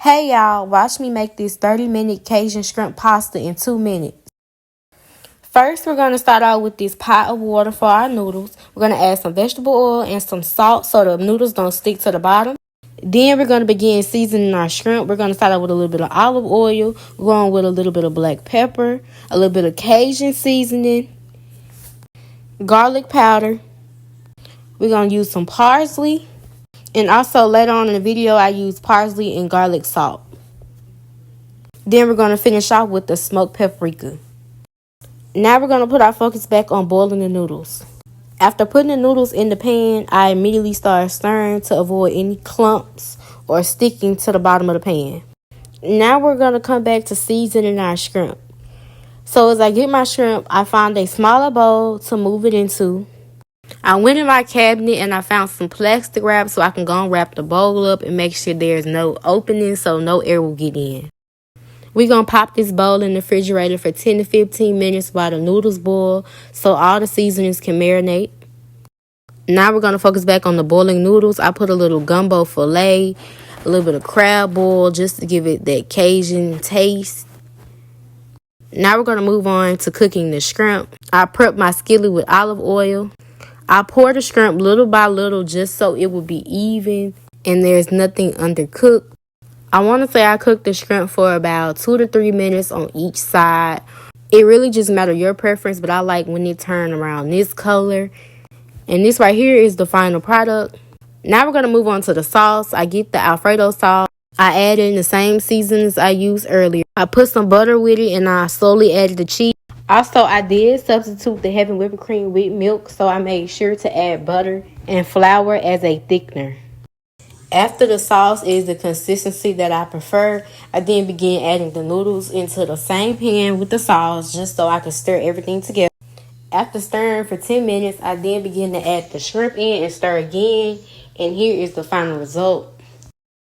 Hey y'all, watch me make this 30-minute Cajun shrimp pasta in 2 minutes. First, we're going to start out with this pot of water for our noodles. We're going to add some vegetable oil and some salt so the noodles don't stick to the bottom. Then we're going to begin seasoning our shrimp. We're going to start out with a little bit of olive oil, going with a little bit of black pepper, a little bit of Cajun seasoning, garlic powder. We're going to use some parsley. And also later on in the video, I use parsley and garlic salt. Then we're going to finish off with the smoked paprika. Now we're going to put our focus back on boiling the noodles. After putting the noodles in the pan, I immediately start stirring to avoid any clumps or sticking to the bottom of the pan. Now we're going to come back to seasoning our shrimp. So as I get my shrimp, I find a smaller bowl to move it into. I went in my cabinet and I found some plastic wrap so I can go and wrap the bowl up and make sure there's no opening so no air will get in. We're going to pop this bowl in the refrigerator for 10 to 15 minutes while the noodles boil so all the seasonings can marinate. Now we're going to focus back on the boiling noodles. I put a little gumbo filet, a little bit of crab boil just to give it that Cajun taste. Now we're going to move on to cooking the shrimp. I prep my skillet with olive oil. I pour the shrimp little by little just so it will be even and there's nothing undercooked. I want to say I cooked the shrimp for about 2 to 3 minutes on each side. It really just matters your preference, but I like when it turns around this color. And this right here is the final product. Now we're going to move on to the sauce. I get the Alfredo sauce. I add in the same seasonings I used earlier. I put some butter with it and I slowly added the cheese. Also, I did substitute the heavy whipping cream with milk, so I made sure to add butter and flour as a thickener. After the sauce is the consistency that I prefer, I then begin adding the noodles into the same pan with the sauce just so I can stir everything together. After stirring for 10 minutes, I then begin to add the shrimp in and stir again, and here is the final result.